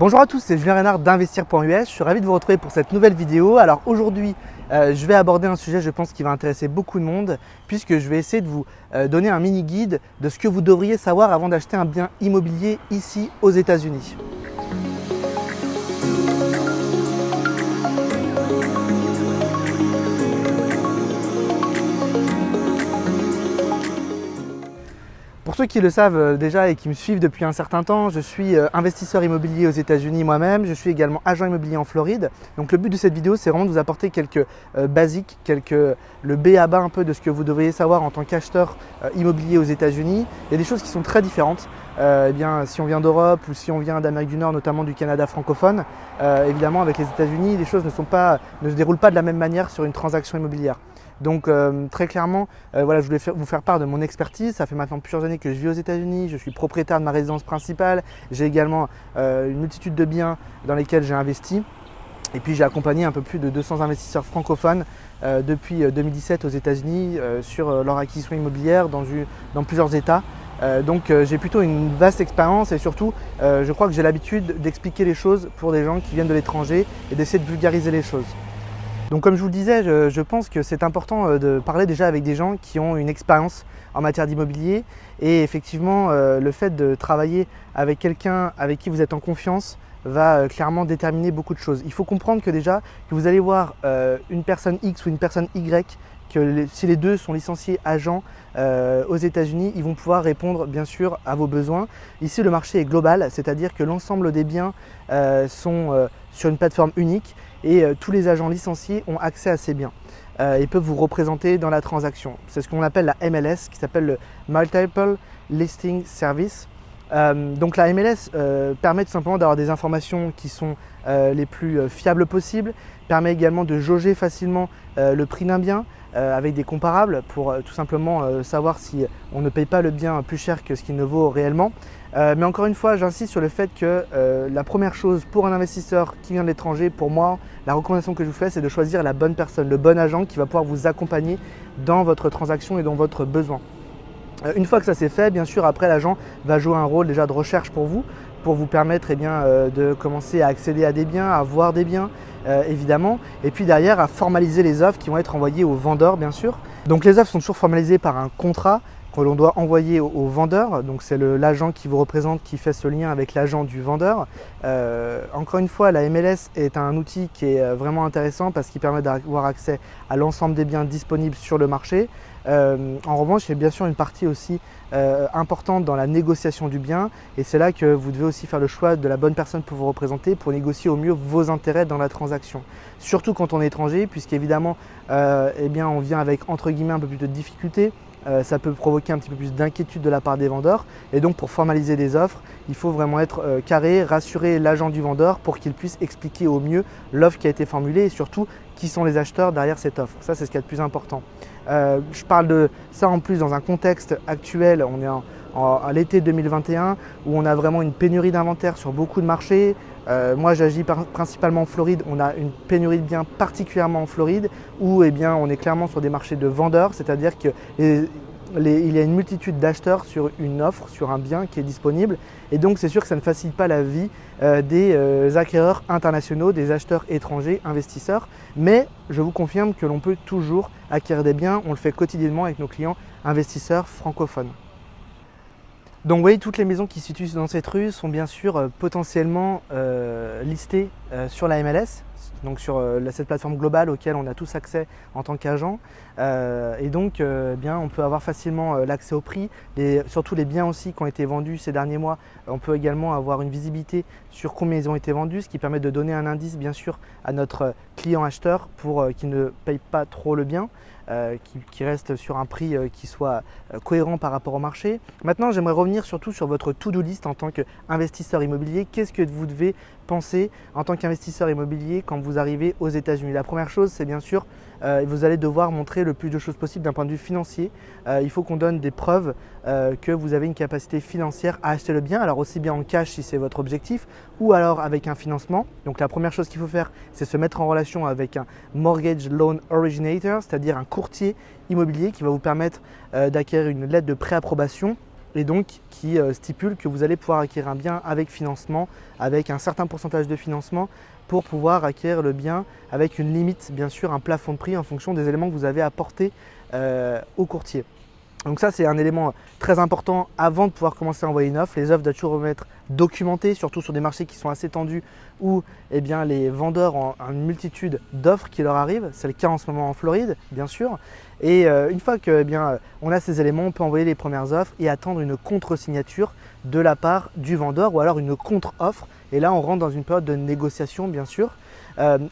Bonjour à tous, c'est Julien Reynard d'Investir.us. Je suis ravi de vous retrouver pour cette nouvelle vidéo. Alors aujourd'hui, je vais aborder un sujet, je pense, qui va intéresser beaucoup de monde, puisque je vais essayer de vous donner un mini guide de ce que vous devriez savoir avant d'acheter un bien immobilier ici aux États-Unis. Pour ceux qui le savent déjà et qui me suivent depuis un certain temps, je suis investisseur immobilier aux États-Unis moi-même. Je suis également agent immobilier en Floride. Donc le but de cette vidéo, c'est vraiment de vous apporter quelques basiques, le B à bas un peu de ce que vous devriez savoir en tant qu'acheteur immobilier aux États-Unis. Il y a des choses qui sont très différentes. Si on vient d'Europe ou si on vient d'Amérique du Nord, notamment du Canada francophone, évidemment avec les États-Unis, les choses ne se déroulent pas de la même manière sur une transaction immobilière. Donc très clairement, je voulais vous faire part de mon expertise. Ça fait maintenant plusieurs années que je vis aux États-Unis, je suis propriétaire de ma résidence principale, j'ai également une multitude de biens dans lesquels j'ai investi. Et puis j'ai accompagné un peu plus de 200 investisseurs francophones depuis 2017 aux États-Unis sur leur acquisition immobilière dans plusieurs États. Donc j'ai plutôt une vaste expérience et surtout je crois que j'ai l'habitude d'expliquer les choses pour des gens qui viennent de l'étranger et d'essayer de vulgariser les choses. Donc comme je vous le disais, je pense que c'est important de parler déjà avec des gens qui ont une expérience en matière d'immobilier et effectivement le fait de travailler avec quelqu'un avec qui vous êtes en confiance va clairement déterminer beaucoup de choses. Il faut comprendre que déjà que vous allez voir une personne X ou une personne Y, si les deux sont licenciés agents aux États-Unis, ils vont pouvoir répondre bien sûr à vos besoins. Ici le marché est global, c'est-à-dire que l'ensemble des biens sont sur une plateforme unique et tous les agents licenciés ont accès à ces biens et peuvent vous représenter dans la transaction. C'est ce qu'on appelle la MLS, qui s'appelle le Multiple Listing Service. Donc la MLS permet tout simplement d'avoir des informations qui sont les plus fiables possibles, permet également de jauger facilement le prix d'un bien avec des comparables pour tout simplement savoir si on ne paye pas le bien plus cher que ce qu'il ne vaut réellement. Mais encore une fois, j'insiste sur le fait que la première chose pour un investisseur qui vient de l'étranger, pour moi, la recommandation que je vous fais, c'est de choisir la bonne personne, le bon agent qui va pouvoir vous accompagner dans votre transaction et dans votre besoin. Une fois que ça c'est fait, bien sûr, après l'agent va jouer un rôle déjà de recherche pour vous permettre de commencer à accéder à des biens, à voir des biens évidemment, et puis derrière à formaliser les offres qui vont être envoyées aux vendeurs bien sûr. Donc les offres sont toujours formalisées par un contrat que l'on doit envoyer au vendeur, donc c'est l'agent qui vous représente qui fait ce lien avec l'agent du vendeur. Encore une fois, la MLS est un outil qui est vraiment intéressant parce qu'il permet d'avoir accès à l'ensemble des biens disponibles sur le marché. En revanche, il y a bien sûr une partie aussi importante dans la négociation du bien et c'est là que vous devez aussi faire le choix de la bonne personne pour vous représenter pour négocier au mieux vos intérêts dans la transaction. Surtout quand on est étranger, puisqu'évidemment on vient avec entre guillemets un peu plus de difficultés. Ça peut provoquer un petit peu plus d'inquiétude de la part des vendeurs et donc pour formaliser des offres, il faut vraiment être carré, rassurer l'agent du vendeur pour qu'il puisse expliquer au mieux l'offre qui a été formulée et surtout qui sont les acheteurs derrière cette offre. Ça, c'est ce qu'il y a de plus important. Je parle de ça en plus dans un contexte actuel, on est à l'été 2021 où on a vraiment une pénurie d'inventaire sur beaucoup de marchés. Moi j'agis principalement en Floride, on a une pénurie de biens particulièrement en Floride où on est clairement sur des marchés de vendeurs, c'est-à-dire qu'il y a une multitude d'acheteurs sur une offre, sur un bien qui est disponible et donc c'est sûr que ça ne facilite pas la vie des acquéreurs internationaux, des acheteurs étrangers, investisseurs, mais je vous confirme que l'on peut toujours acquérir des biens, on le fait quotidiennement avec nos clients investisseurs francophones. Donc vous voyez, toutes les maisons qui se situent dans cette rue sont bien sûr potentiellement listées sur la MLS, donc sur cette plateforme globale auquel on a tous accès en tant qu'agent. Et donc on peut avoir facilement l'accès au prix, surtout les biens aussi qui ont été vendus ces derniers mois. On peut également avoir une visibilité sur combien ils ont été vendus, ce qui permet de donner un indice bien sûr à notre client acheteur pour qu'il ne paye pas trop le bien. Qui reste sur un prix qui soit cohérent par rapport au marché. Maintenant, j'aimerais revenir surtout sur votre to-do list en tant qu'investisseur immobilier. Qu'est-ce que vous devez penser en tant qu'investisseur immobilier quand vous arrivez aux États-Unis? La première chose, c'est bien sûr, vous allez devoir montrer le plus de choses possible d'un point de vue financier. Il faut qu'on donne des preuves que vous avez une capacité financière à acheter le bien, alors aussi bien en cash si c'est votre objectif, ou alors avec un financement. Donc la première chose qu'il faut faire, c'est se mettre en relation avec un Mortgage Loan Originator, c'est-à-dire un courtier immobilier qui va vous permettre d'acquérir une lettre de préapprobation et donc qui stipule que vous allez pouvoir acquérir un bien avec financement, avec un certain pourcentage de financement pour pouvoir acquérir le bien avec une limite, bien sûr, un plafond de prix en fonction des éléments que vous avez apportés au courtier. Donc ça, c'est un élément très important avant de pouvoir commencer à envoyer une offre. Les offres doivent toujours être documentées, surtout sur des marchés qui sont assez tendus où eh bien, les vendeurs ont une multitude d'offres qui leur arrivent. C'est le cas en ce moment en Floride, bien sûr. Et une fois que eh bien, on a ces éléments, on peut envoyer les premières offres et attendre une contre-signature de la part du vendeur ou alors une contre-offre. Et là, on rentre dans une période de négociation, bien sûr.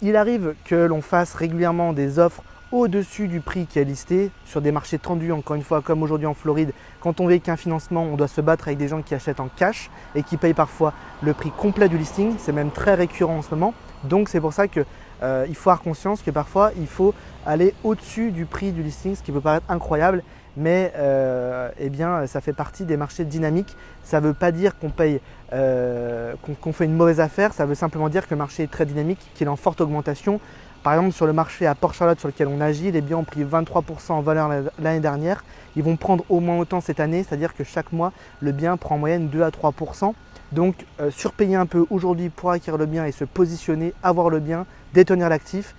Il arrive que l'on fasse régulièrement des offres au-dessus du prix qui est listé sur des marchés tendus, encore une fois comme aujourd'hui en Floride. Quand on veut qu'un financement, on doit se battre avec des gens qui achètent en cash et qui payent parfois le prix complet du listing. C'est même très récurrent en ce moment. Donc c'est pour ça qu'il faut avoir conscience que parfois il faut aller au-dessus du prix du listing, ce qui peut paraître incroyable, mais eh bien, ça fait partie des marchés dynamiques. Ça ne veut pas dire qu'on paye, qu'on fait une mauvaise affaire, ça veut simplement dire que le marché est très dynamique, qu'il est en forte augmentation. Par exemple, sur le marché à Port Charlotte sur lequel on agit, les biens ont pris 23% en valeur l'année dernière. Ils vont prendre au moins autant cette année, c'est-à-dire que chaque mois, le bien prend en moyenne 2 à 3%. Donc, surpayer un peu aujourd'hui pour acquérir le bien et se positionner, avoir le bien, détenir l'actif,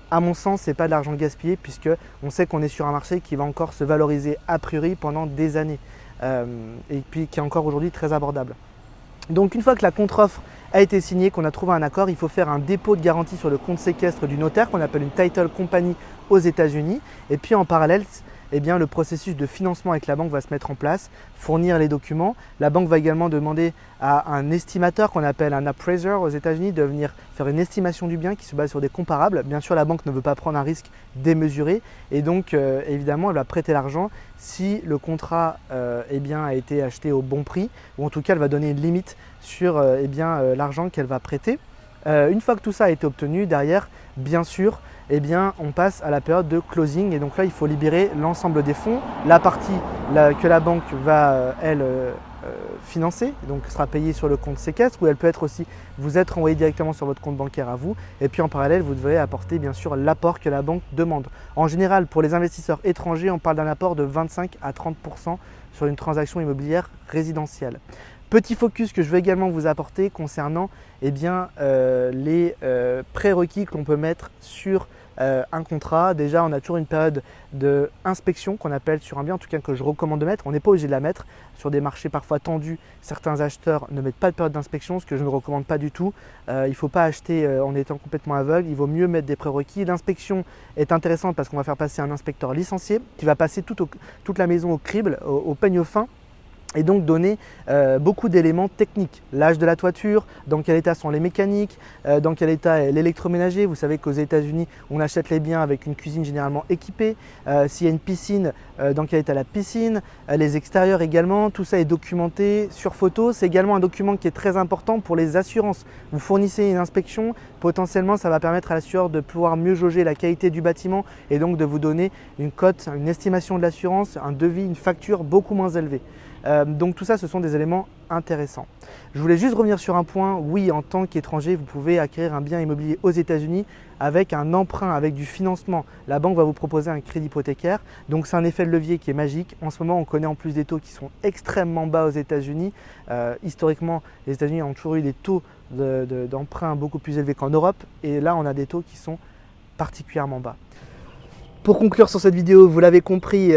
à mon sens, ce n'est pas de l'argent gaspillé puisqu'on sait qu'on est sur un marché qui va encore se valoriser a priori pendant des années et puis qui est encore aujourd'hui très abordable. Donc, une fois que la contre-offre a été signée, qu'on a trouvé un accord, il faut faire un dépôt de garantie sur le compte séquestre du notaire qu'on appelle une title company aux États-Unis. Et puis en parallèle, eh bien, le processus de financement avec la banque va se mettre en place, fournir les documents. La banque va également demander à un estimateur qu'on appelle un appraiser aux États-Unis de venir faire une estimation du bien qui se base sur des comparables. Bien sûr, la banque ne veut pas prendre un risque démesuré et donc évidemment, elle va prêter l'argent si le contrat eh bien, a été acheté au bon prix ou en tout cas, elle va donner une limite sur eh bien, l'argent qu'elle va prêter. Une fois que tout ça a été obtenu, derrière, bien sûr, eh bien, on passe à la période de closing et donc là, il faut libérer l'ensemble des fonds. La partie que la banque va, elle, financer, donc sera payée sur le compte séquestre ou elle peut être aussi vous être envoyée directement sur votre compte bancaire à vous et puis en parallèle, vous devez apporter bien sûr l'apport que la banque demande. En général, pour les investisseurs étrangers, on parle d'un apport de 25 à 30% sur une transaction immobilière résidentielle. Petit focus que je vais également vous apporter concernant eh bien, les prérequis que l'on peut mettre sur un contrat. Déjà, on a toujours une période d'inspection qu'on appelle sur un bien, en tout cas que je recommande de mettre. On n'est pas obligé de la mettre. Sur des marchés parfois tendus, certains acheteurs ne mettent pas de période d'inspection, ce que je ne recommande pas du tout. Il ne faut pas acheter en étant complètement aveugle, il vaut mieux mettre des prérequis. L'inspection est intéressante parce qu'on va faire passer un inspecteur licencié qui va passer toute la maison au crible, au peigne fin. Et donc donner beaucoup d'éléments techniques. L'âge de la toiture, dans quel état sont les mécaniques, dans quel état est l'électroménager. Vous savez qu'aux États-Unis, on achète les biens avec une cuisine généralement équipée. S'il y a une piscine, dans quel état la piscine, les extérieurs également. Tout ça est documenté sur photo. C'est également un document qui est très important pour les assurances. Vous fournissez une inspection, potentiellement ça va permettre à l'assureur de pouvoir mieux jauger la qualité du bâtiment et donc de vous donner une cote, une estimation de l'assurance, un devis, une facture beaucoup moins élevée. Donc tout ça, ce sont des éléments intéressants. Je voulais juste revenir sur un point. Oui, en tant qu'étranger, vous pouvez acquérir un bien immobilier aux États-Unis avec un emprunt, avec du financement. La banque va vous proposer un crédit hypothécaire. Donc c'est un effet de levier qui est magique. En ce moment, on connaît en plus des taux qui sont extrêmement bas aux États-Unis. Historiquement, les États-Unis ont toujours eu des taux d'emprunt beaucoup plus élevés qu'en Europe. Et là, on a des taux qui sont particulièrement bas. Pour conclure sur cette vidéo, vous l'avez compris,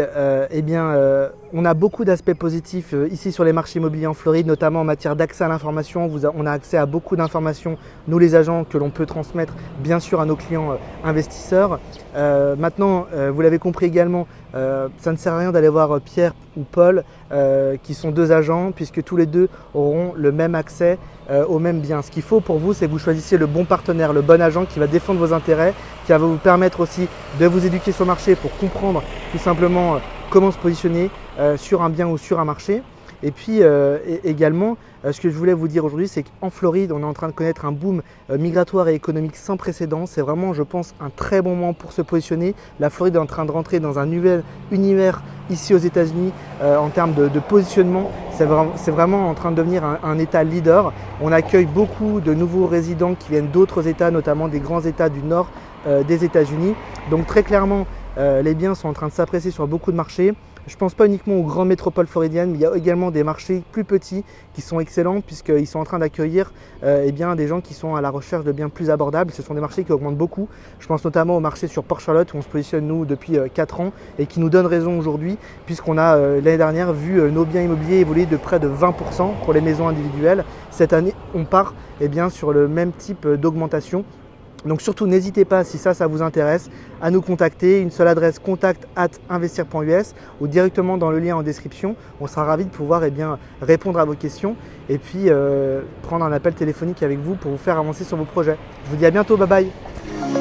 eh bien, on a beaucoup d'aspects positifs ici sur les marchés immobiliers en Floride, notamment en matière d'accès à l'information. On a accès à beaucoup d'informations, nous les agents, que l'on peut transmettre bien sûr à nos clients investisseurs. Maintenant, vous l'avez compris également, ça ne sert à rien d'aller voir Pierre ou Paul, qui sont deux agents, puisque tous les deux auront le même accès au même bien. Ce qu'il faut pour vous, c'est que vous choisissiez le bon partenaire, le bon agent qui va défendre vos intérêts, qui va vous permettre aussi de vous éduquer sur le marché pour comprendre tout simplement comment se positionner sur un bien ou sur un marché. Et puis également, ce que je voulais vous dire aujourd'hui, c'est qu'en Floride, on est en train de connaître un boom migratoire et économique sans précédent. C'est vraiment, je pense, un très bon moment pour se positionner. La Floride est en train de rentrer dans un nouvel univers ici aux États-Unis en termes de positionnement. C'est vraiment en train de devenir un État leader. On accueille beaucoup de nouveaux résidents qui viennent d'autres États, notamment des grands États du nord des États-Unis. Donc très clairement, les biens sont en train de s'apprécier sur beaucoup de marchés. Je ne pense pas uniquement aux grandes métropoles floridiennes, mais il y a également des marchés plus petits qui sont excellents puisqu'ils sont en train d'accueillir des gens qui sont à la recherche de biens plus abordables. Ce sont des marchés qui augmentent beaucoup. Je pense notamment au marché sur Port-Charlotte où on se positionne nous depuis 4 ans et qui nous donne raison aujourd'hui puisqu'on a l'année dernière vu nos biens immobiliers évoluer de près de 20% pour les maisons individuelles. Cette année, on part sur le même type d'augmentation. Donc surtout n'hésitez pas, si ça vous intéresse, à nous contacter. Une seule adresse, contact@investir.us ou directement dans le lien en description. On sera ravis de pouvoir répondre à vos questions et puis prendre un appel téléphonique avec vous pour vous faire avancer sur vos projets. Je vous dis à bientôt, bye bye.